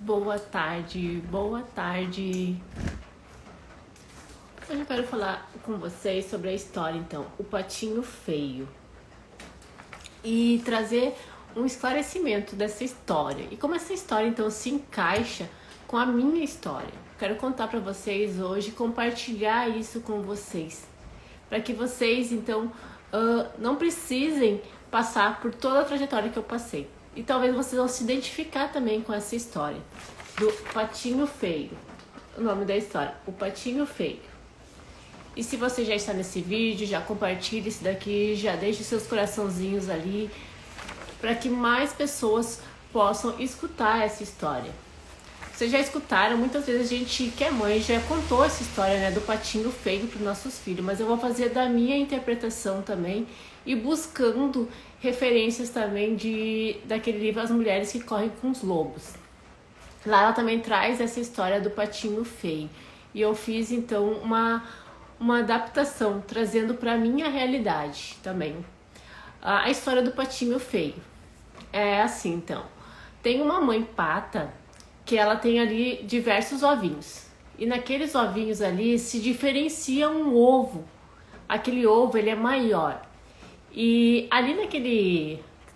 Boa tarde, boa tarde. Hoje eu quero falar com vocês sobre a história, então, O Patinho Feio. E trazer um esclarecimento dessa história. E como essa história, então, se encaixa com a minha história. Quero contar para vocês hoje, compartilhar isso com vocês. Para que vocês, então, não precisem passar por toda a trajetória que eu passei. E talvez vocês vão se identificar também com essa história do Patinho Feio. O nome da história, O Patinho Feio. E se você já está nesse vídeo, já compartilhe isso daqui, já deixe seus coraçãozinhos ali, para que mais pessoas possam escutar essa história. Vocês já escutaram, muitas vezes a gente que é mãe já contou essa história, né, do patinho feio para os nossos filhos, mas eu vou fazer da minha interpretação também e buscando referências também daquele livro As Mulheres que Correm com os Lobos. Lá ela também traz essa história do patinho feio e eu fiz então uma adaptação, trazendo para a minha realidade também. A história do patinho feio é assim, então. Tem uma mãe pata que ela tem ali diversos ovinhos. E naqueles ovinhos ali se diferencia um ovo. Aquele ovo, ele é maior. E ali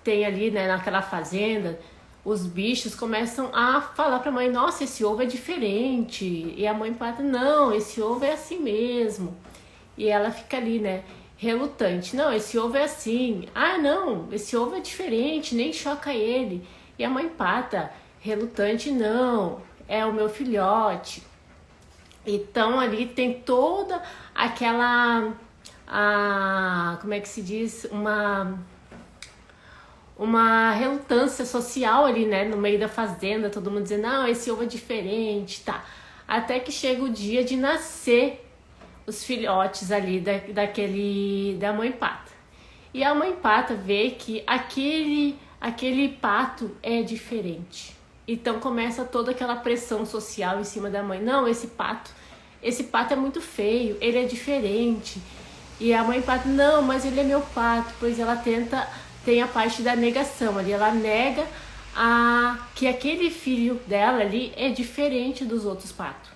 tem ali, né, naquela fazenda, os bichos começam a falar para a mãe: nossa, esse ovo é diferente. E a mãe pata: não, esse ovo é assim mesmo. E ela fica ali, né, relutante: não, esse ovo é assim. Ah, não, esse ovo é diferente, nem choca ele. E a mãe pata, relutante: não, é o meu filhote. Então ali tem toda aquela, como é que se diz, uma relutância social ali, né, no meio da fazenda, todo mundo dizendo: não, esse ovo é diferente, tá. Até que chega o dia de nascer os filhotes ali da mãe pata. E a mãe pata vê que aquele pato é diferente. Então começa toda aquela pressão social em cima da mãe: não, esse pato é muito feio, ele é diferente. E a mãe pata: não, mas ele é meu pato. Pois ela tem a parte da negação ali, ela nega que aquele filho dela ali é diferente dos outros patos.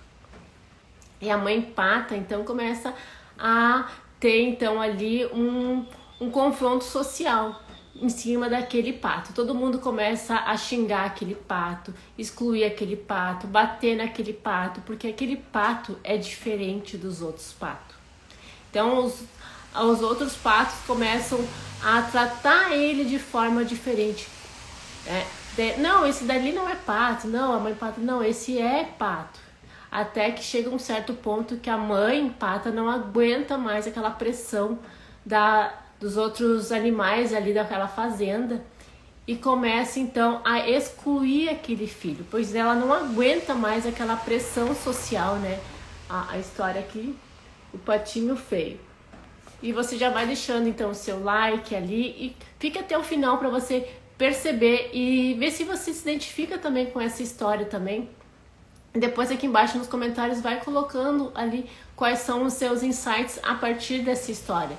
E a mãe pata então começa a ter então ali um confronto social em cima daquele pato. Todo mundo começa a xingar aquele pato, excluir aquele pato, bater naquele pato, porque aquele pato é diferente dos outros patos. Então os outros patos começam a tratar ele de forma diferente. Não, esse dali não é pato. Não, a mãe pata: não, esse é pato. Até que chega um certo ponto que a mãe pata não aguenta mais aquela pressão dos outros animais ali daquela fazenda e começa então a excluir aquele filho, pois ela não aguenta mais aquela pressão social, né? A história aqui, O Patinho Feio. E você já vai deixando então o seu like ali e fica até o final para você perceber e ver se você se identifica também com essa história também. Depois aqui embaixo nos comentários vai colocando ali quais são os seus insights a partir dessa história.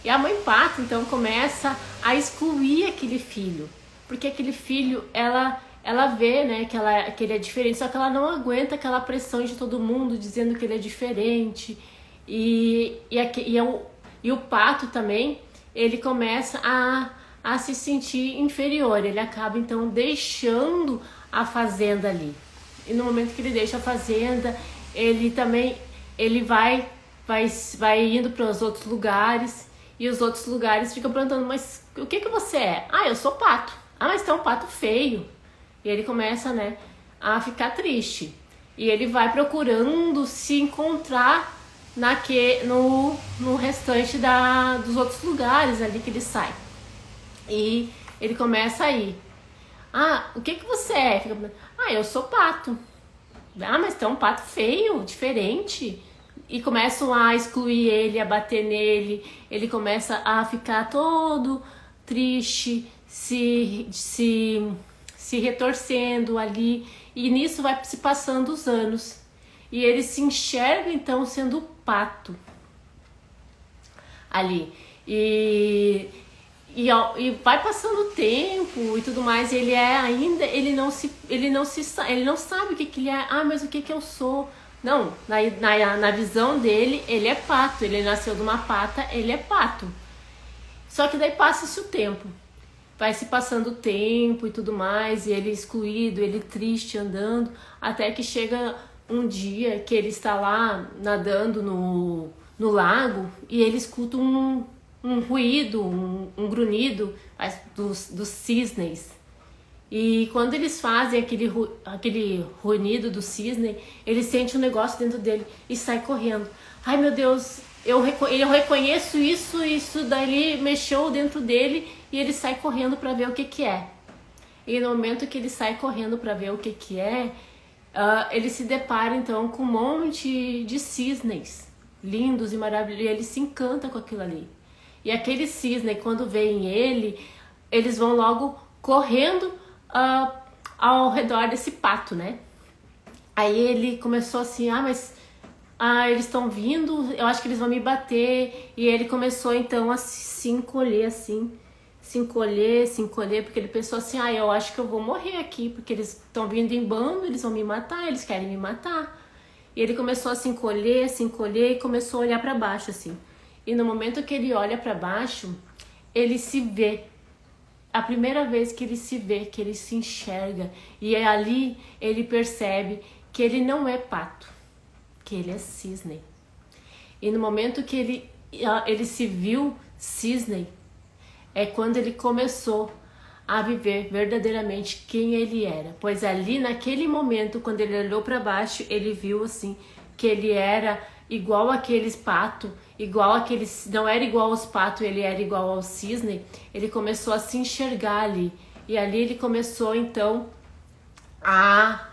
E a mãe pata então começa a excluir aquele filho, porque aquele filho ela vê, né, que ele é diferente, só que ela não aguenta aquela pressão de todo mundo dizendo que ele é diferente. E o pato também, ele começa a se sentir inferior, ele acaba então deixando a fazenda ali. E no momento que ele deixa a fazenda, ele vai indo para os outros lugares, e os outros lugares ficam perguntando: mas o que você é? Ah, eu sou pato. Ah, mas tem um pato feio. E ele começa, né, a ficar triste. E ele vai procurando se encontrar no restante dos outros lugares ali que ele sai. E ele começa a ir: ah, o que você é? Ah, eu sou pato. Ah, mas tem um pato feio, diferente. E começam a excluir ele, a bater nele. Ele começa a ficar todo triste, se retorcendo ali. E nisso vai se passando os anos. E ele se enxerga então sendo pato ali. E vai passando o tempo e tudo mais, e ele é ainda, ele não sabe o que que ele é. Ah, mas o que que eu sou? Não, na visão dele, ele é pato, ele nasceu de uma pata, ele é pato. Só que daí passa-se o tempo, vai se passando o tempo e tudo mais, e ele excluído, ele triste andando, até que chega um dia que ele está lá nadando no lago e ele escuta um ruído, um grunhido dos cisnes. E quando eles fazem aquele ruído do cisne, ele sente um negócio dentro dele e sai correndo. Ai meu Deus, eu reconheço isso daí mexeu dentro dele e ele sai correndo para ver o que que é. E no momento que ele sai correndo para ver o que que é, ele se depara então com um monte de cisnes lindos e maravilhosos, e ele se encanta com aquilo ali. E aquele cisne, quando veem ele, eles vão logo correndo ao redor desse pato, né? Aí ele começou assim, mas eles estão vindo, eu acho que eles vão me bater. E ele começou então a se encolher assim, se encolher, porque ele pensou assim, eu acho que eu vou morrer aqui, porque eles estão vindo em bando, eles vão me matar, eles querem me matar. E ele começou a se encolher e começou a olhar para baixo assim. E no momento que ele olha para baixo, ele se vê. A primeira vez que ele se vê, que ele se enxerga. E ali ele percebe que ele não é pato, que ele é cisne. E no momento que ele se viu cisne, é quando ele começou a viver verdadeiramente quem ele era. Pois ali naquele momento, quando ele olhou para baixo, ele viu assim que ele era igual aqueles patos, não era igual aos patos, ele era igual ao cisne. Ele começou a se enxergar ali, e ali ele começou então a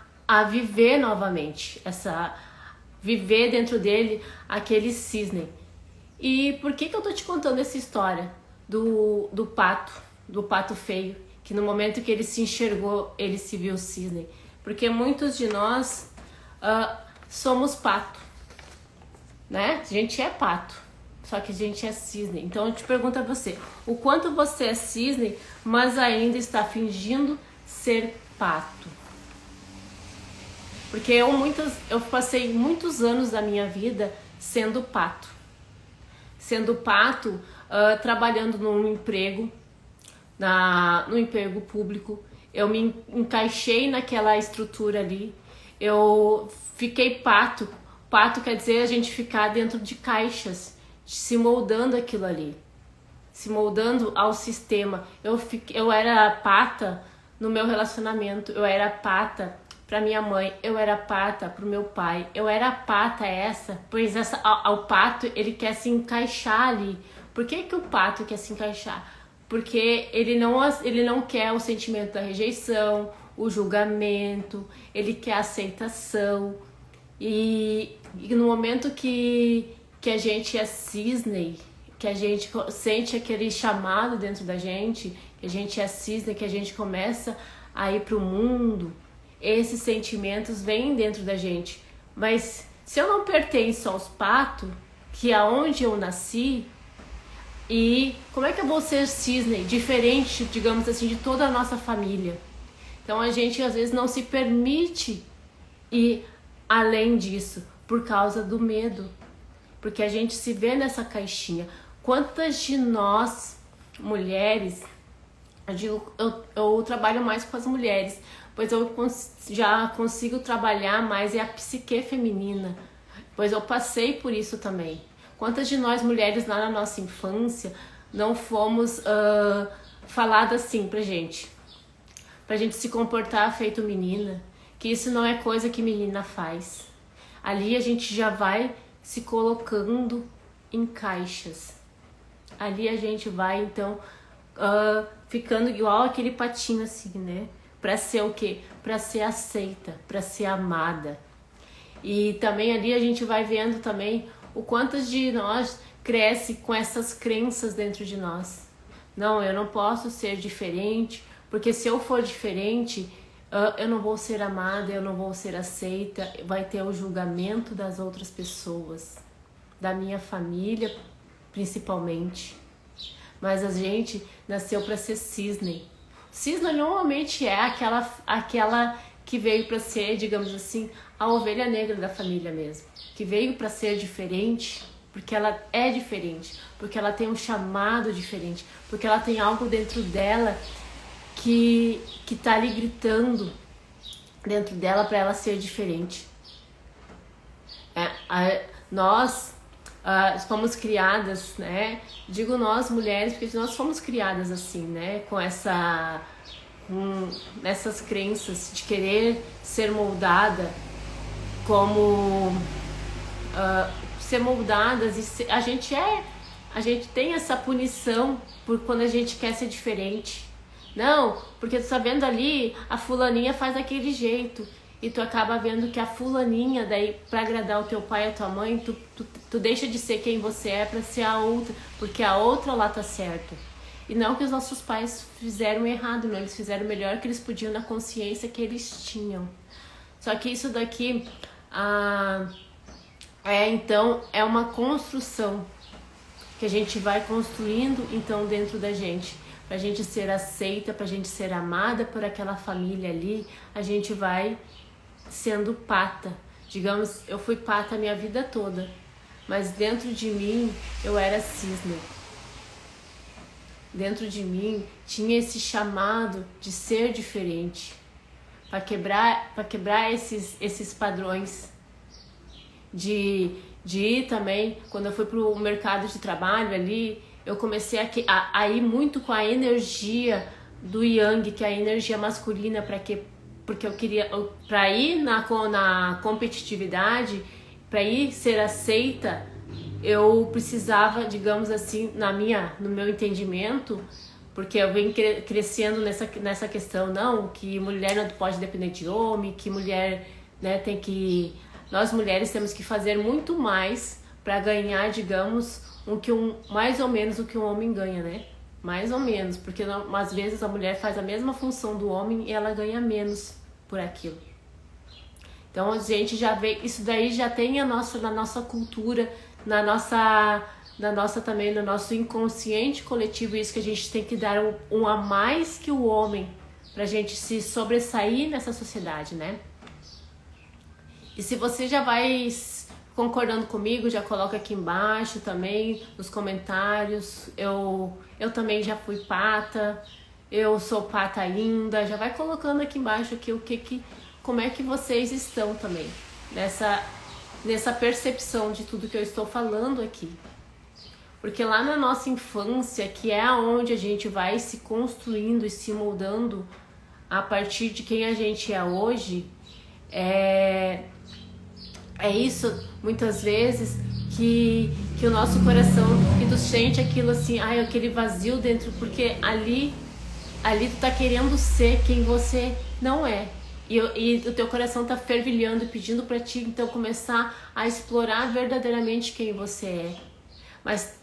viver novamente, viver dentro dele aquele cisne. E por que eu tô te contando essa história do pato feio, que no momento que ele se enxergou, ele se viu cisne? Porque muitos de nós somos pato, né? A gente é pato, só que a gente é cisne. Então eu te pergunto a você, o quanto você é cisne, mas ainda está fingindo ser pato? Porque eu passei muitos anos da minha vida sendo pato. Trabalhando num emprego, no emprego público. Eu me encaixei naquela estrutura ali. Eu fiquei pato. Pato quer dizer a gente ficar dentro de caixas, se moldando aquilo ali, se moldando ao sistema. Eu era pata no meu relacionamento, eu era pata para minha mãe, eu era pata pro meu pai, eu era pata pois o pato ele quer se encaixar ali. Por que o pato quer se encaixar? Porque ele não quer o sentimento da rejeição, o julgamento, ele quer a aceitação. E no momento que a gente é cisne, que a gente sente aquele chamado dentro da gente, que a gente é cisne, que a gente começa a ir pro mundo, esses sentimentos vêm dentro da gente. Mas se eu não pertenço aos patos, que é onde eu nasci, e como é que eu vou ser cisne, diferente, digamos assim, de toda a nossa família? Então a gente às vezes não se permite ir além disso, por causa do medo, porque a gente se vê nessa caixinha. Quantas de nós, mulheres, eu trabalho mais com as mulheres, pois eu já consigo trabalhar mais a psique feminina, pois eu passei por isso também. Quantas de nós mulheres lá na nossa infância não fomos faladas assim pra gente se comportar feito menina, que isso não é coisa que menina faz. Ali a gente já vai se colocando em caixas. Ali a gente vai então ficando igual aquele patinho assim, né? Pra ser o quê? Pra ser aceita, pra ser amada. E também ali a gente vai vendo também o quantos de nós cresce com essas crenças dentro de nós. Não, eu não posso ser diferente, porque se eu for diferente, eu não vou ser amada, eu não vou ser aceita, vai ter o julgamento das outras pessoas, da minha família principalmente. mas a gente nasceu para ser cisne. Cisne normalmente é aquela que veio para ser, digamos assim, a ovelha negra da família mesmo, que veio para ser diferente, porque ela é diferente, porque ela tem um chamado diferente, porque ela tem algo dentro dela que tá ali gritando dentro dela para ela ser diferente. Nós fomos criadas, né? Digo nós mulheres, porque nós fomos criadas assim, né? Com essas crenças de querer ser moldada como ser moldadas, e a gente tem essa punição por quando a gente quer ser diferente. Não, porque tu tá vendo ali, a fulaninha faz daquele jeito, e tu acaba vendo que a fulaninha, daí pra agradar o teu pai e a tua mãe, tu deixa de ser quem você é pra ser a outra, porque a outra lá tá certa. E não que os nossos pais fizeram errado, não, eles fizeram o melhor que eles podiam na consciência que eles tinham. Só que isso daqui então é uma construção que a gente vai construindo então dentro da gente, pra gente ser aceita, pra gente ser amada por aquela família ali. A gente vai sendo pata. Digamos, eu fui pata a minha vida toda, mas dentro de mim eu era cisne. Dentro de mim tinha esse chamado de ser diferente, para quebrar esses padrões de ir também. Quando eu fui pro mercado de trabalho ali, eu comecei a ir muito com a energia do Yang, que é a energia masculina, porque eu queria, para ir na competitividade, para ir ser aceita, eu precisava, digamos assim, no meu entendimento, porque eu venho crescendo nessa questão, não, que mulher não pode depender de homem, que mulher, né, nós mulheres temos que fazer muito mais para ganhar, digamos, mais ou menos o que um homem ganha, né? Mais ou menos, porque às vezes a mulher faz a mesma função do homem e ela ganha menos por aquilo. Então a gente já vê, isso daí já tem na nossa cultura, na nossa também, no nosso inconsciente coletivo, isso que a gente tem que dar um a mais que o homem pra gente se sobressair nessa sociedade, né? E se você já vai concordando comigo, já coloca aqui embaixo também nos comentários. Eu também já fui pata, eu sou pata ainda. Já vai colocando aqui embaixo aqui como é que vocês estão também nessa percepção de tudo que eu estou falando aqui. Porque lá na nossa infância, que é onde a gente vai se construindo e se moldando a partir de quem a gente é hoje, é isso, muitas vezes, que o nosso coração, que tu sente aquilo assim, aquele vazio dentro, porque ali tu tá querendo ser quem você não é. E o teu coração tá fervilhando, pedindo pra ti, então, começar a explorar verdadeiramente quem você é. Mas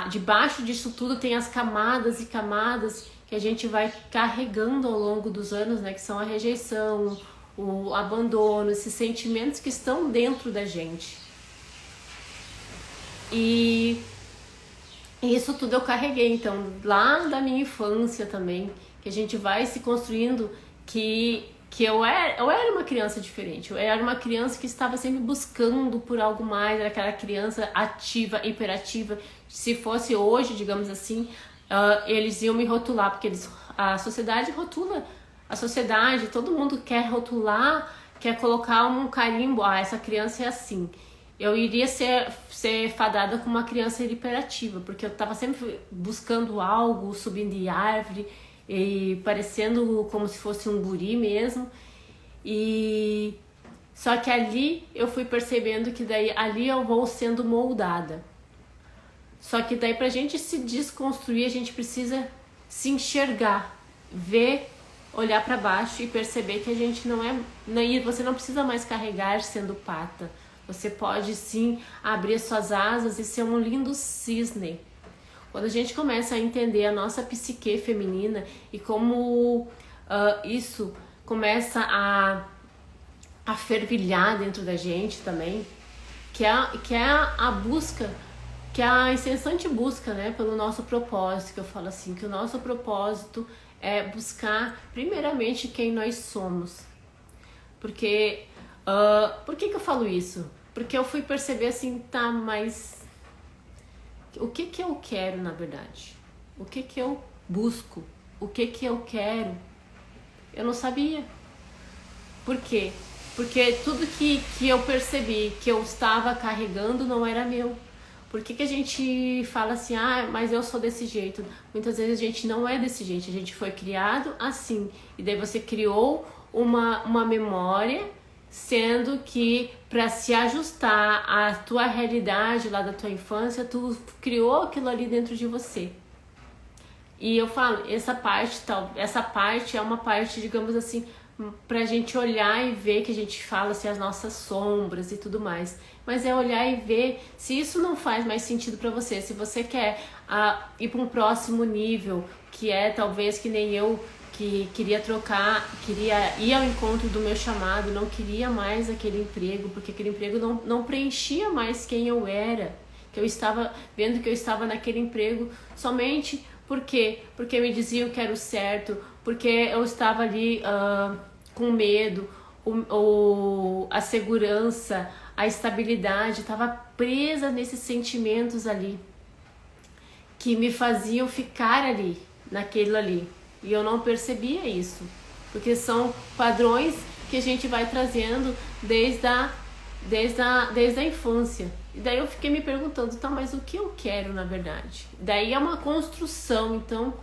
debaixo disso tudo tem as camadas e camadas que a gente vai carregando ao longo dos anos, né? Que são a rejeição, o abandono, esses sentimentos que estão dentro da gente. E isso tudo eu carreguei, então, lá da minha infância também, que a gente vai se construindo, que eu era uma criança diferente, eu era uma criança que estava sempre buscando por algo mais, era aquela criança ativa, hiperativa. Se fosse hoje, digamos assim, eles iam me rotular, porque a sociedade rotula. A sociedade, todo mundo quer rotular, quer colocar um carimbo, essa criança é assim. Eu iria ser fadada como uma criança hiperativa, porque eu estava sempre buscando algo, subindo em árvore, e parecendo como se fosse um guri mesmo. E só que ali eu fui percebendo que daí ali eu vou sendo moldada. Só que daí pra gente se desconstruir, a gente precisa se enxergar, ver, olhar para baixo e perceber que a gente não é... Você não precisa mais carregar sendo pata. Você pode sim abrir suas asas e ser um lindo cisne. Quando a gente começa a entender a nossa psique feminina e como isso começa a fervilhar dentro da gente também, que é a busca que é a incessante busca, né, pelo nosso propósito, que eu falo assim, que o nosso propósito é buscar primeiramente quem nós somos. Porque, por que eu falo isso? Porque eu fui perceber assim, tá, mas o que eu quero na verdade? O que eu busco? O que eu quero? Eu não sabia. Por quê? Porque tudo que eu percebi que eu estava carregando não era meu. Por que a gente fala assim, ah, mas eu sou desse jeito? Muitas vezes a gente não é desse jeito, a gente foi criado assim. E daí você criou uma memória, sendo que para se ajustar à tua realidade lá da tua infância, tu criou aquilo ali dentro de você. E eu falo, essa parte é uma parte, digamos assim, pra gente olhar e ver, que a gente fala assim, as nossas sombras e tudo mais, mas é olhar e ver se isso não faz mais sentido pra você, se você quer ir para um próximo nível, que é talvez que nem eu, que queria ir ao encontro do meu chamado, não queria mais aquele emprego, porque aquele emprego não preenchia mais quem eu era, que eu estava vendo que eu estava naquele emprego somente por quê? Porque me diziam que era o certo, porque eu estava ali com medo, a segurança, a estabilidade, estava presa nesses sentimentos ali, que me faziam ficar ali, naquilo ali. E eu não percebia isso, porque são padrões que a gente vai trazendo desde a infância. E daí eu fiquei me perguntando, tá, mas o que eu quero na verdade? Daí é uma construção, então,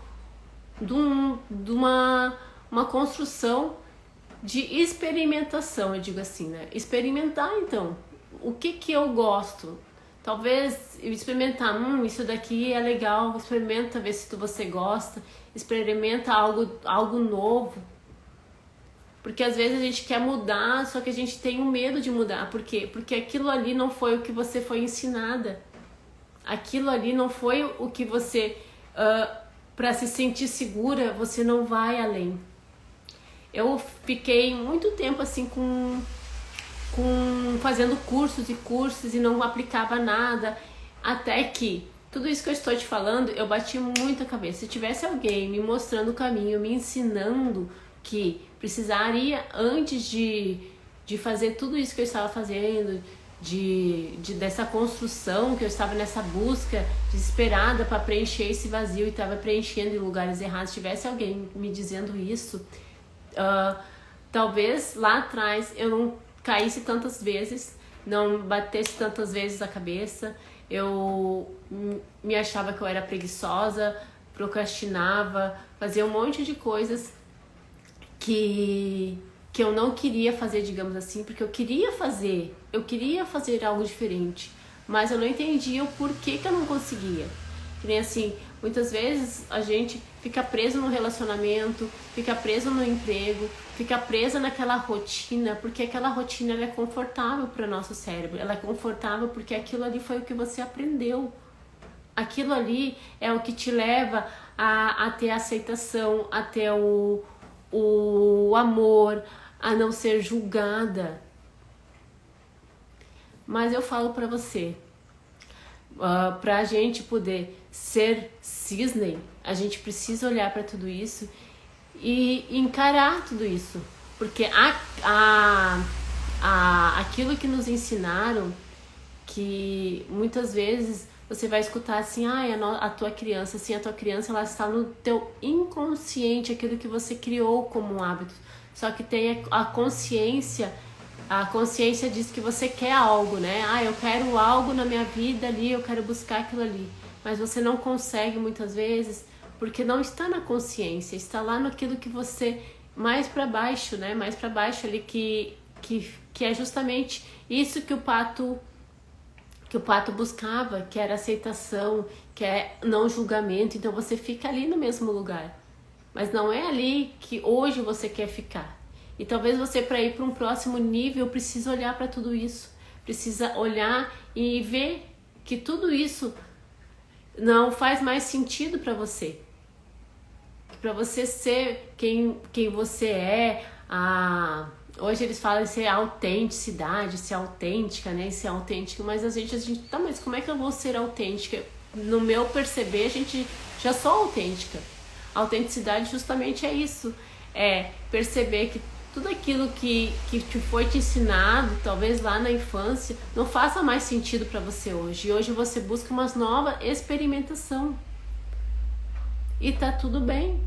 de uma construção de experimentação, eu digo assim, né? Experimentar, então, o que eu gosto. Talvez eu experimentar, isso daqui é legal, experimenta ver se você gosta, experimenta algo novo. Porque às vezes a gente quer mudar, só que a gente tem um medo de mudar. Por quê? Porque aquilo ali não foi o que você foi ensinada. Aquilo ali não foi o que você... para se sentir segura, você não vai além. Eu fiquei muito tempo assim fazendo cursos e não aplicava nada. Até que tudo isso que eu estou te falando, eu bati muito a cabeça. Se tivesse alguém me mostrando o caminho, me ensinando que precisaria, antes de fazer tudo isso que eu estava fazendo, dessa construção, que eu estava nessa busca desesperada para preencher esse vazio e estava preenchendo em lugares errados, se tivesse alguém me dizendo isso, talvez lá atrás eu não caísse tantas vezes, não batesse tantas vezes a cabeça, eu me achava que eu era preguiçosa, procrastinava, fazia um monte de coisas que eu não queria fazer, digamos assim, porque eu queria fazer algo diferente, mas eu não entendia o porquê que eu não conseguia. Que nem assim, muitas vezes a gente fica preso no relacionamento, fica preso no emprego, fica presa naquela rotina, porque aquela rotina ela é confortável para o nosso cérebro, ela é confortável porque aquilo ali foi o que você aprendeu. Aquilo ali é o que te leva a ter aceitação, a ter o amor, a não ser julgada. Mas eu falo pra você, pra gente poder ser cisne, a gente precisa olhar pra tudo isso e encarar tudo isso, porque aquilo que nos ensinaram, que muitas vezes você vai escutar assim, a tua criança, assim, a tua criança ela está no teu inconsciente, aquilo que você criou como um hábito. Só que tem a consciência diz que você quer algo, né? Eu quero algo na minha vida ali, eu quero buscar aquilo ali. Mas você não consegue muitas vezes, porque não está na consciência, está lá naquilo que você, mais para baixo, né? Mais para baixo ali, que é justamente isso que o pato buscava, que era aceitação, que é não julgamento. Então você fica ali no mesmo lugar, mas não é ali que hoje você quer ficar. E talvez você, para ir para um próximo nível, precisa olhar para tudo isso, precisa olhar e ver que tudo isso não faz mais sentido para você, para você ser quem você é, Hoje eles falam em ser autenticidade, ser autêntica, né? Ser autêntica, mas a gente, tá, mas como é que eu vou ser autêntica? No meu perceber, a gente já sou autêntica. A autenticidade justamente é isso, é perceber que tudo aquilo que foi te ensinado, talvez lá na infância, não faça mais sentido para você hoje. E hoje você busca uma nova experimentação. E tá tudo bem.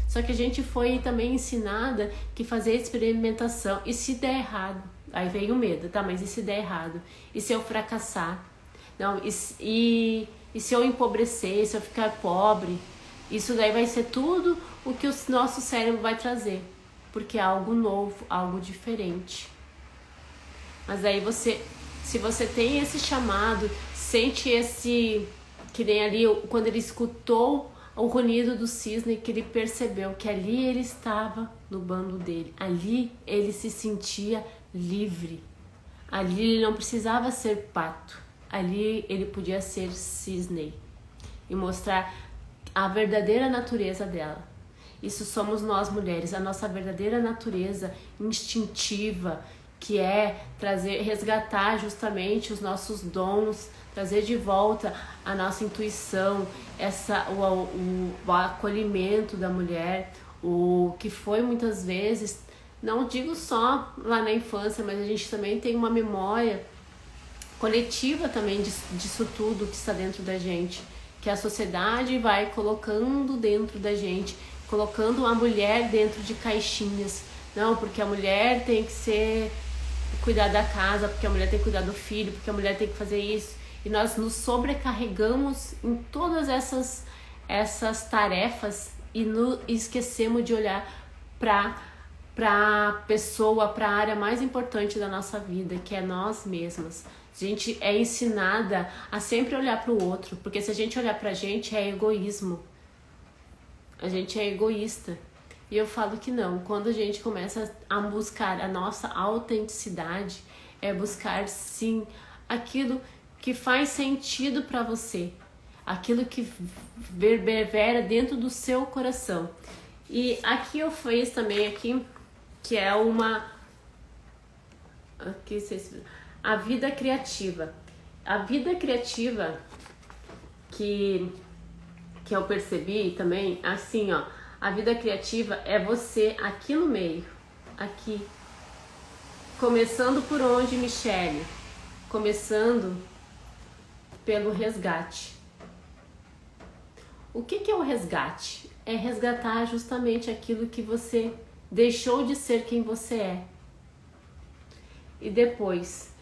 Só que a gente foi também ensinada que fazer experimentação, e se der errado? Aí vem o medo, tá? Mas e se der errado? E se eu fracassar? Não, e se eu empobrecer, se eu ficar pobre? Isso daí vai ser tudo o que o nosso cérebro vai trazer. Porque é algo novo, algo diferente. Mas aí você, se você tem esse chamado, sente esse, que nem ali, quando ele escutou o runido do cisne, que ele percebeu que ali ele estava no bando dele. Ali ele se sentia livre. Ali ele não precisava ser pato. Ali ele podia ser cisne e mostrar a verdadeira natureza dela. Isso somos nós mulheres, a nossa verdadeira natureza instintiva, que é resgatar justamente os nossos dons, trazer de volta a nossa intuição, o acolhimento da mulher, o que foi muitas vezes, não digo só lá na infância, mas a gente também tem uma memória coletiva também disso tudo que está dentro da gente, que a sociedade vai colocando dentro da gente, colocando a mulher dentro de caixinhas. Não, porque a mulher tem que cuidar da casa, porque a mulher tem que cuidar do filho, porque a mulher tem que fazer isso. E nós nos sobrecarregamos em todas essas tarefas e esquecemos de olhar para a pessoa, para a área mais importante da nossa vida, que é nós mesmas. A gente é ensinada a sempre olhar para o outro, porque se a gente olhar para a gente é egoísmo. A gente é egoísta. E eu falo que não. Quando a gente começa a buscar a nossa autenticidade, é buscar sim aquilo que faz sentido para você, aquilo que reverbera dentro do seu coração. E aqui eu fiz também aqui, que é a vida criativa. A vida criativa que eu percebi também, assim, ó, a vida criativa é você aqui no meio, aqui. Começando por onde, Michele? Começando pelo resgate. O que é o resgate? É resgatar justamente aquilo que você deixou de ser quem você é. E depois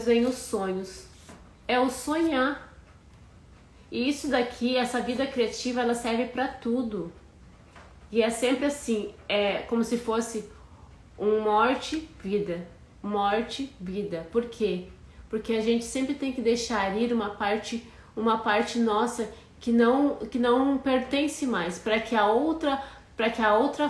vem os sonhos. É o sonhar. E isso daqui, essa vida criativa, ela serve para tudo. E é sempre assim, é como se fosse morte, vida. Morte, vida. Por quê? Porque a gente sempre tem que deixar ir uma parte nossa que não pertence mais, para que a outra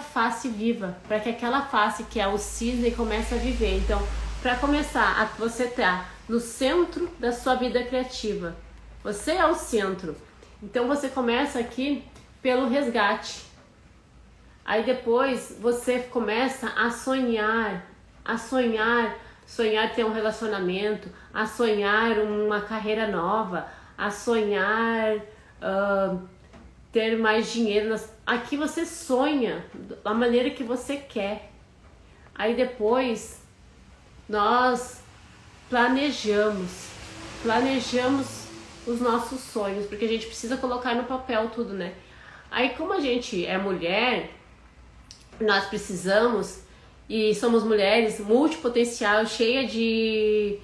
face viva, para que aquela face que é o cisne comece a viver. Então, para começar, você tá no centro da sua vida criativa. Você é o centro. Então você começa aqui pelo resgate. Aí depois você começa a sonhar ter um relacionamento, a sonhar uma carreira nova, a sonhar ter mais dinheiro. Aqui você sonha da maneira que você quer. Aí depois nós planejamos os nossos sonhos, porque a gente precisa colocar no papel tudo, né? Aí como a gente é mulher, nós precisamos, e somos mulheres multipotencial, cheia de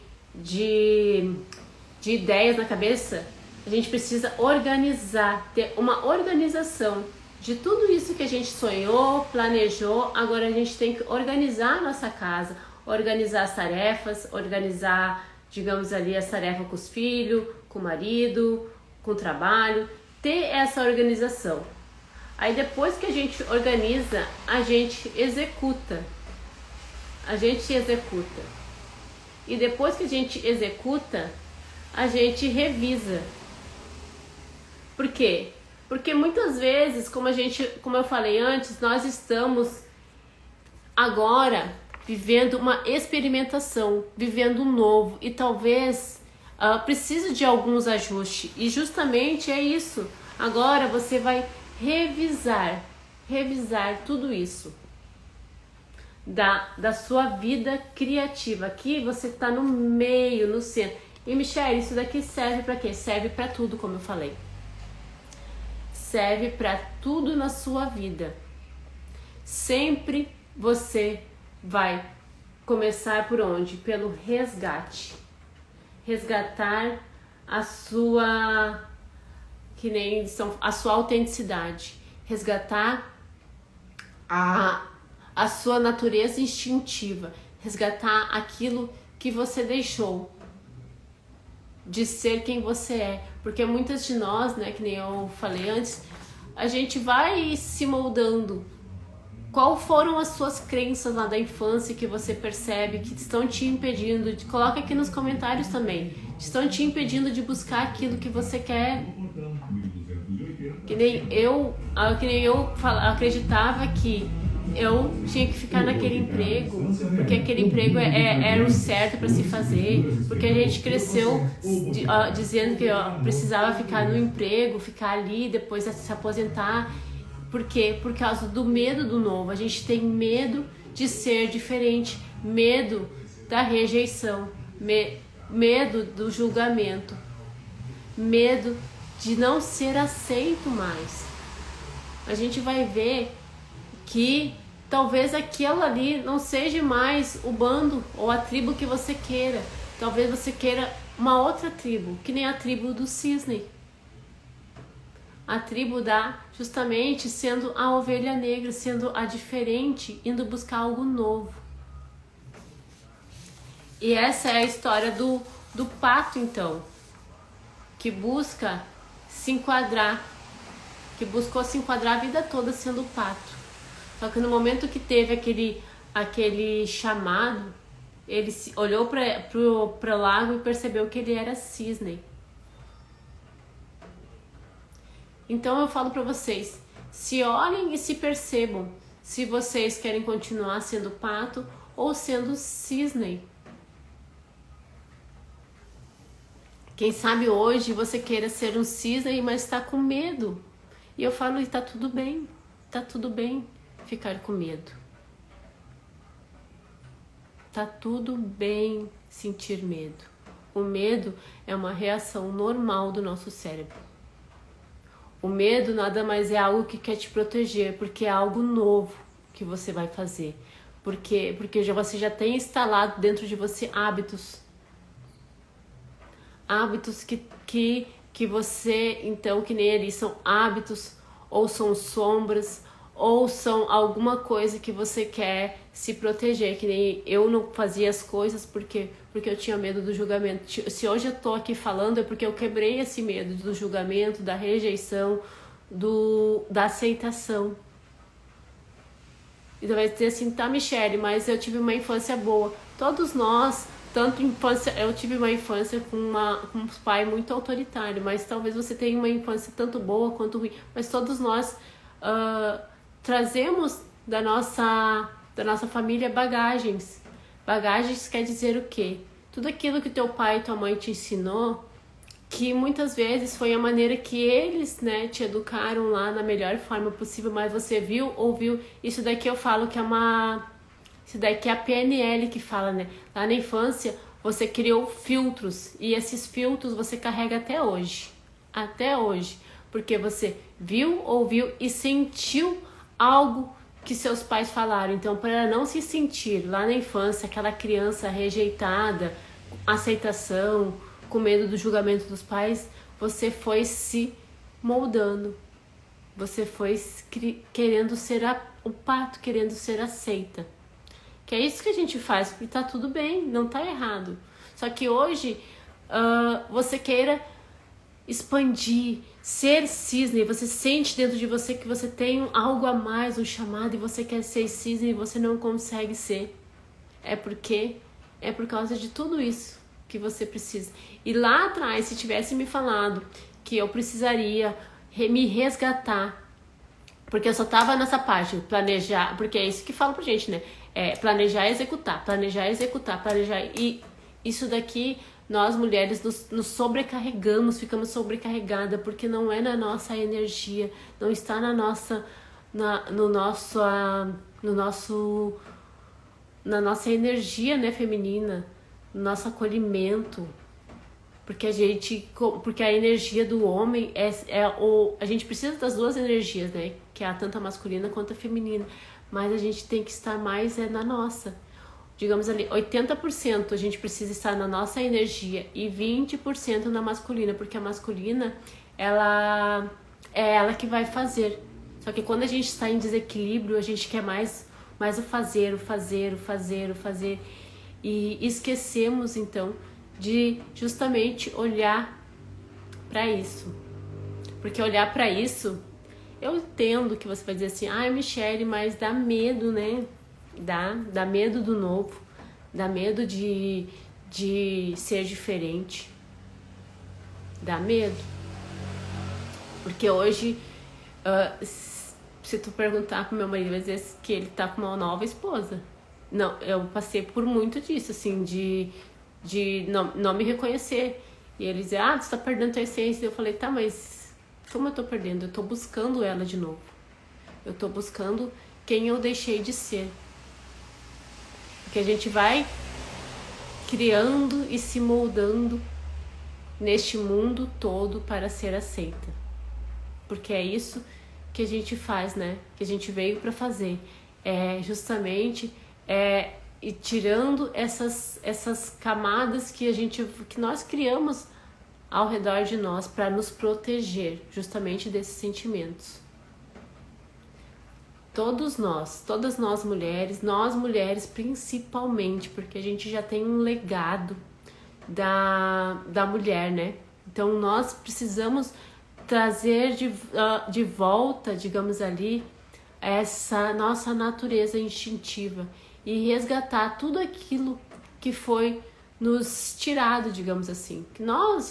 ideias na cabeça, a gente precisa organizar, ter uma organização de tudo isso que a gente sonhou, planejou. Agora a gente tem que organizar a nossa casa, organizar as tarefas, organizar, digamos ali, as tarefas com os filhos, com o marido, com o trabalho, ter essa organização. Aí depois que a gente organiza, a gente executa. E depois que a gente executa, a gente revisa. Por quê? Porque muitas vezes, como eu falei antes, nós estamos agora vivendo uma experimentação, vivendo um novo, e talvez precise de alguns ajustes, e justamente é isso. Agora você vai revisar tudo isso da sua vida criativa. Aqui você está no meio, no centro. E Michelle, isso daqui serve para quê? Serve para tudo, como eu falei. Serve para tudo na sua vida. Sempre você vai começar por onde? Pelo resgate. Resgatar a sua, a sua autenticidade. Resgatar a sua natureza instintiva. Resgatar aquilo que você deixou de ser quem você é. Porque muitas de nós, né, que nem eu falei antes, a gente vai se moldando. Qual foram as suas crenças lá da infância que você percebe que estão te impedindo? Coloca aqui nos comentários também. Estão te impedindo de buscar aquilo que você quer. Que nem eu acreditava que eu tinha que ficar naquele emprego, porque aquele emprego era o certo para se fazer, porque a gente cresceu dizendo que precisava ficar no emprego, ficar ali, depois se aposentar. Por quê? Por causa do medo do novo. A gente tem medo de ser diferente, medo da rejeição, medo do julgamento, medo de não ser aceito mais. A gente vai ver que talvez aquilo ali não seja mais o bando ou a tribo que você queira. Talvez você queira uma outra tribo, que nem a tribo do cisne. A tribo justamente sendo a ovelha negra, sendo a diferente, indo buscar algo novo. E essa é a história do pato, então, que busca se enquadrar, que buscou se enquadrar a vida toda sendo pato. Só que no momento que teve aquele chamado, ele olhou para o lago e percebeu que ele era cisne. Então eu falo para vocês, se olhem e se percebam se vocês querem continuar sendo pato ou sendo cisne. Quem sabe hoje você queira ser um cisne, mas está com medo. E eu falo, está tudo bem ficar com medo. Tá tudo bem sentir medo. O medo é uma reação normal do nosso cérebro. O medo nada mais é algo que quer te proteger, porque é algo novo que você vai fazer. Porque você já tem instalado dentro de você hábitos. Hábitos que você, então, que nem ali, são hábitos, ou são sombras, ou são alguma coisa que você quer se proteger. Que nem eu não fazia as coisas porque eu tinha medo do julgamento. Se hoje eu tô aqui falando é porque eu quebrei esse medo do julgamento, da rejeição, da aceitação. E vai dizer assim, tá, Michelle, mas eu tive uma infância boa. Todos nós, eu tive uma infância com um pai muito autoritário, mas talvez você tenha uma infância tanto boa quanto ruim. Mas todos nós trazemos da nossa família bagagens. Bagagens quer dizer o quê? Tudo aquilo que teu pai e tua mãe te ensinou, que muitas vezes foi a maneira que eles, né, te educaram lá na melhor forma possível, mas você viu, ouviu. Isso daqui eu falo que isso daqui é a PNL que fala, né? Lá na infância você criou filtros, e esses filtros você carrega até hoje. Até hoje. Porque você viu, ouviu e sentiu algo que seus pais falaram. Então, para não se sentir lá na infância aquela criança rejeitada, aceitação, com medo do julgamento dos pais, você foi se moldando. Você foi querendo ser o pato, querendo ser aceita. Que é isso que a gente faz, porque tá tudo bem, não tá errado. Só que hoje você queira expandir, ser cisne, você sente dentro de você que você tem algo a mais, um chamado, e você quer ser cisne e você não consegue ser. É por causa de tudo isso que você precisa. E lá atrás, se tivesse me falado que eu precisaria me resgatar, porque eu só tava nessa parte, planejar, porque é isso que falo pra gente, né? Planejar e executar, planejar e executar, planejar. E isso daqui, nós mulheres nos sobrecarregamos, ficamos sobrecarregadas, porque não é na nossa energia, não está na nossa energia, né, feminina, no nosso acolhimento. Porque a energia do homem a gente precisa das duas energias, né? Que é tanto a masculina quanto a feminina. Mas a gente tem que estar mais na nossa. Digamos ali, 80% a gente precisa estar na nossa energia e 20% na masculina, porque a masculina, ela é ela que vai fazer. Só que quando a gente está em desequilíbrio, a gente quer mais o fazer. E esquecemos, então, de justamente olhar para isso. Porque olhar para isso, eu entendo que você vai dizer assim, Michele, mas dá medo, né? Dá medo do novo, dá medo de ser diferente. Dá medo. Porque hoje, se tu perguntar pro meu marido, vai dizer que ele tá com uma nova esposa. Não, eu passei por muito disso, assim, de não me reconhecer. E ele dizia, tu tá perdendo tua essência. Eu falei, tá, mas como eu tô perdendo? Eu tô buscando ela de novo. Eu tô buscando quem eu deixei de ser. Porque a gente vai criando e se moldando neste mundo todo para ser aceita. Porque é isso que a gente faz, né? Que a gente veio para fazer. Justamente e tirando essas camadas que nós criamos ao redor de nós para nos proteger justamente desses sentimentos. Todas nós mulheres principalmente, porque a gente já tem um legado da mulher, né? Então nós precisamos trazer de volta, digamos ali, essa nossa natureza instintiva e resgatar tudo aquilo que foi nos tirado, digamos assim. Que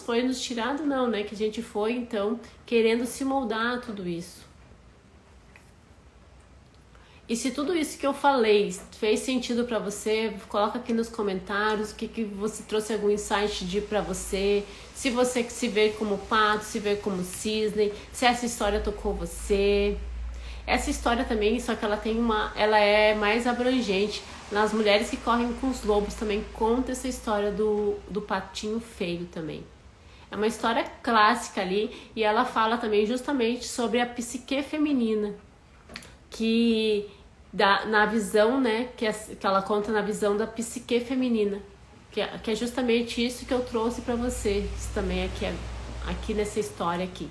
foi nos tirado não, né? Que a gente foi, então, querendo se moldar a tudo isso. E se tudo isso que eu falei fez sentido pra você, coloca aqui nos comentários o que você trouxe algum insight pra você, se você se vê como pato, se vê como cisne, se essa história tocou você. Essa história também, só que ela é mais abrangente. Nas Mulheres que Correm com os Lobos também conta essa história do patinho feio também. É uma história clássica ali e ela fala também justamente sobre a psique feminina, que na visão, né, que ela conta na visão da psique feminina, que é justamente isso que eu trouxe para vocês também aqui nessa história aqui.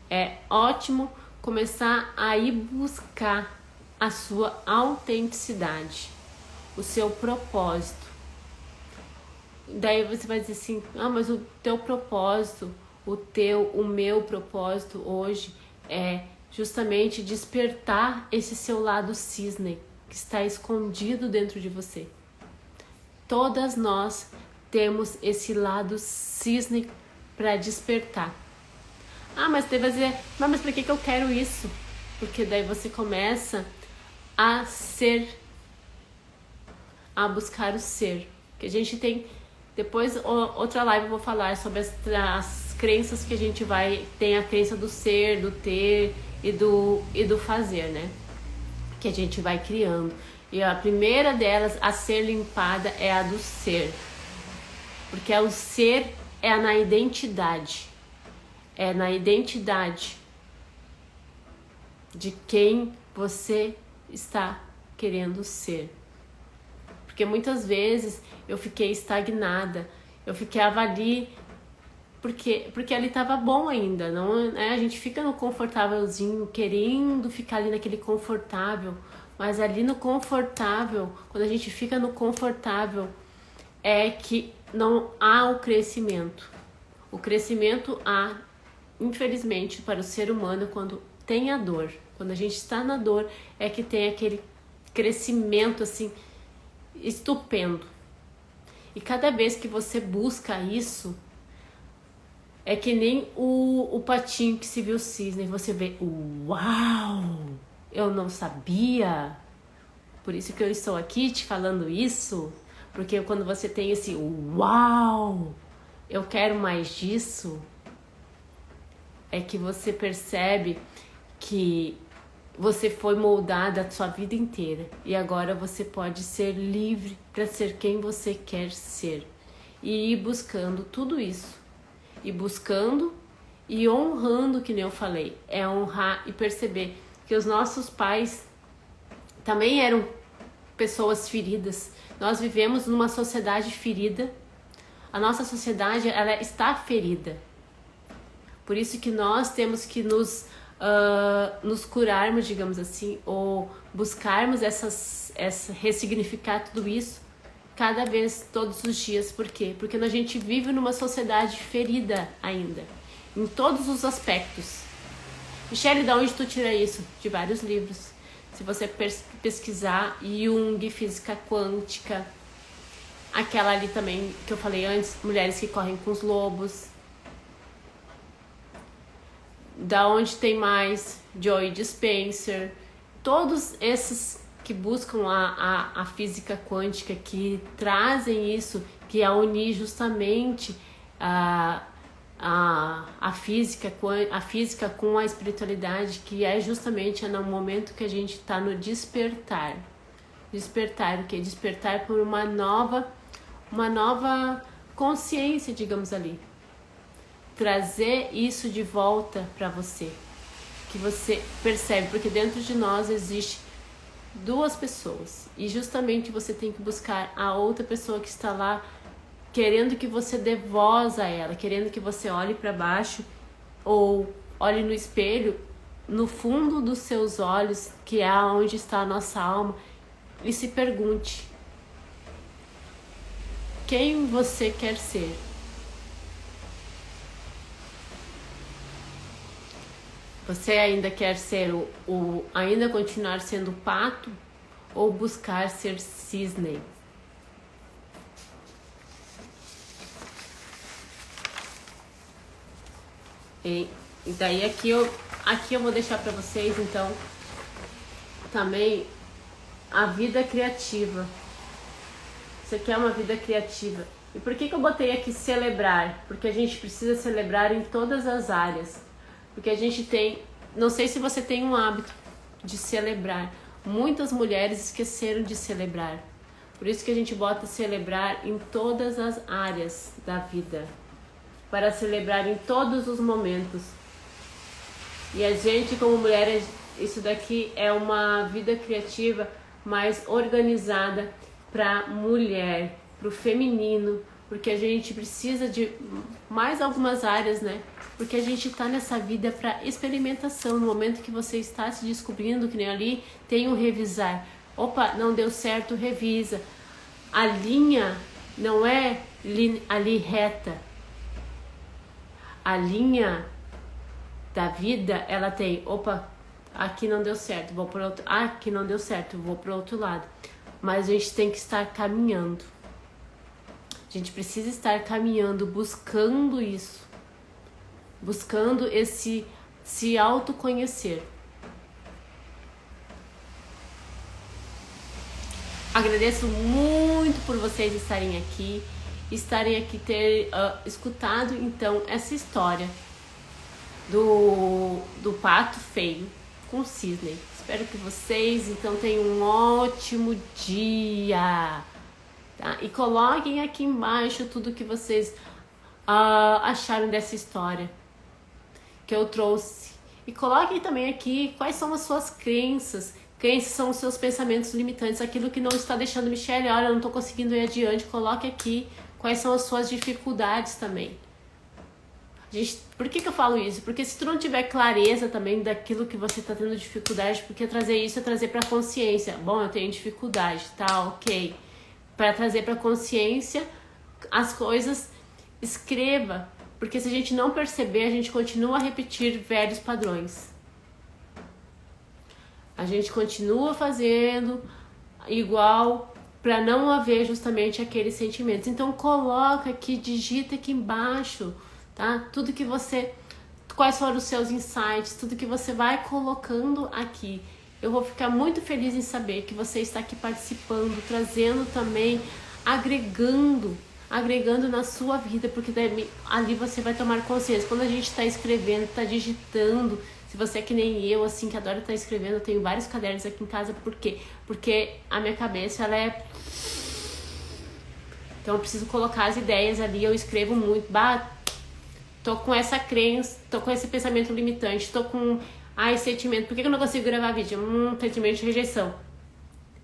É ótimo começar a ir buscar a sua autenticidade, o seu propósito. Daí você vai dizer assim, mas o teu propósito, o meu propósito hoje é justamente despertar esse seu lado cisne que está escondido dentro de você. Todas nós temos esse lado cisne para despertar. Mas você vai dizer, mas por que eu quero isso? Porque daí você começa a ser, a buscar o ser. Que a gente tem, depois outra live eu vou falar sobre as crenças que a gente tem a crença do ser, do ter e do fazer, né? Que a gente vai criando. E a primeira delas a ser limpada é a do ser. Porque o ser é na identidade. É na identidade de quem você está querendo ser. Porque muitas vezes eu fiquei estagnada, eu ficava ali porque ali estava bom ainda, não, né? A gente fica no confortávelzinho, querendo ficar ali naquele confortável, mas ali no confortável, quando a gente fica no confortável, é que não há o crescimento. O crescimento infelizmente, para o ser humano, quando tem a dor, quando a gente está na dor, é que tem aquele crescimento assim estupendo. E cada vez que você busca isso, é que nem o patinho que se viu cisne, você vê, uau, eu não sabia, Por isso que eu estou aqui te falando isso, porque quando você tem esse uau, eu quero mais disso, é que você percebe que você foi moldada a sua vida inteira e agora você pode ser livre para ser quem você quer ser e ir buscando tudo isso, e buscando e honrando, que nem eu falei, é honrar e perceber que os nossos pais também eram pessoas feridas. Nós vivemos numa sociedade ferida. A nossa sociedade, ela está ferida. Por isso que nós temos que nos curarmos, digamos assim, ou buscarmos ressignificar tudo isso cada vez, todos os dias. Por quê? Porque a gente vive numa sociedade ferida ainda, em todos os aspectos. Michele, de onde tu tira isso? De vários livros. Se você pesquisar Jung, física quântica, aquela ali também que eu falei antes, Mulheres que Correm com os Lobos. Da onde tem mais? Joy Dispenza. Todos esses que buscam a física quântica, que trazem isso, que é unir justamente a física com a espiritualidade, que é justamente no momento que a gente está no despertar. Despertar o quê? Despertar por uma nova consciência, digamos ali. Trazer isso de volta para você, que você percebe, porque dentro de nós existe duas pessoas e justamente você tem que buscar a outra pessoa que está lá, querendo que você dê voz a ela, querendo que você olhe para baixo ou olhe no espelho, no fundo dos seus olhos, que é onde está a nossa alma, e se pergunte: quem você quer ser? Você ainda quer ser ainda continuar sendo pato ou buscar ser cisne? E daí aqui eu vou deixar para vocês então também a vida criativa. Você quer uma vida criativa? E por que eu botei aqui celebrar? Porque a gente precisa celebrar em todas as áreas. Porque a gente tem, não sei se você tem um hábito de celebrar. Muitas mulheres esqueceram de celebrar. Por isso que a gente bota celebrar em todas as áreas da vida. Para celebrar em todos os momentos. E a gente, como mulher, isso daqui é uma vida criativa mais organizada para mulher, para o feminino, porque a gente precisa de mais algumas áreas, né? Porque a gente tá nessa vida para experimentação. No momento que você está se descobrindo, que nem ali, tem um revisar. Opa, não deu certo, revisa. A linha não é ali reta. A linha da vida, ela tem, opa, aqui não deu certo, vou para outro, aqui não deu certo, vou para o outro lado. Mas a gente tem que estar caminhando. A gente precisa estar caminhando, buscando isso. Buscando se autoconhecer. Agradeço muito por vocês estarem aqui ter escutado então essa história do pato feio com o cisne. Espero que vocês então tenham um ótimo dia, tá? E coloquem aqui embaixo tudo que vocês acharam dessa história que eu trouxe. E coloquem também aqui quais são as suas crenças. Crenças são os seus pensamentos limitantes, aquilo que não está deixando Michele, olha, eu não estou conseguindo ir adiante. Coloque aqui quais são as suas dificuldades também. Por que eu falo isso? Porque se tu não tiver clareza também daquilo que você está tendo dificuldade, porque trazer isso é trazer para consciência. Bom, eu tenho dificuldade, tá, ok. Para trazer para consciência as coisas, escreva. Porque se a gente não perceber, a gente continua a repetir velhos padrões. A gente continua fazendo igual para não haver justamente aqueles sentimentos. Então coloca aqui, digita aqui embaixo, tá? Tudo que você, quais foram os seus insights, tudo que você vai colocando aqui. Eu vou ficar muito feliz em saber que você está aqui participando, trazendo também, agregando na sua vida, porque daí, ali você vai tomar consciência. Quando a gente está escrevendo, está digitando, se você é que nem eu, assim, que adora estar escrevendo, eu tenho vários cadernos aqui em casa, por quê? Porque a minha cabeça, ela é... Então eu preciso colocar as ideias ali, eu escrevo muito, tô com essa crença, tô com esse pensamento limitante, tô com esse sentimento, por que eu não consigo gravar vídeo? Sentimento de rejeição.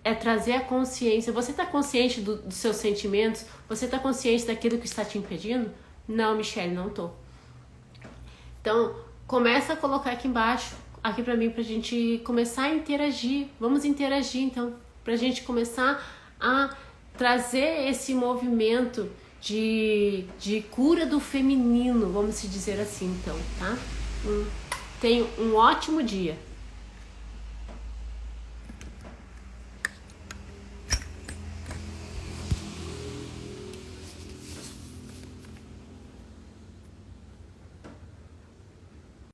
É trazer a consciência. Você tá consciente dos seus sentimentos? Você tá consciente daquilo que está te impedindo? Não, Michelle, não tô. Então, começa a colocar aqui embaixo, aqui pra mim, pra gente começar a interagir. Vamos interagir, então, pra gente começar a trazer esse movimento de cura do feminino, vamos se dizer assim, então, tá? Tenha um ótimo dia.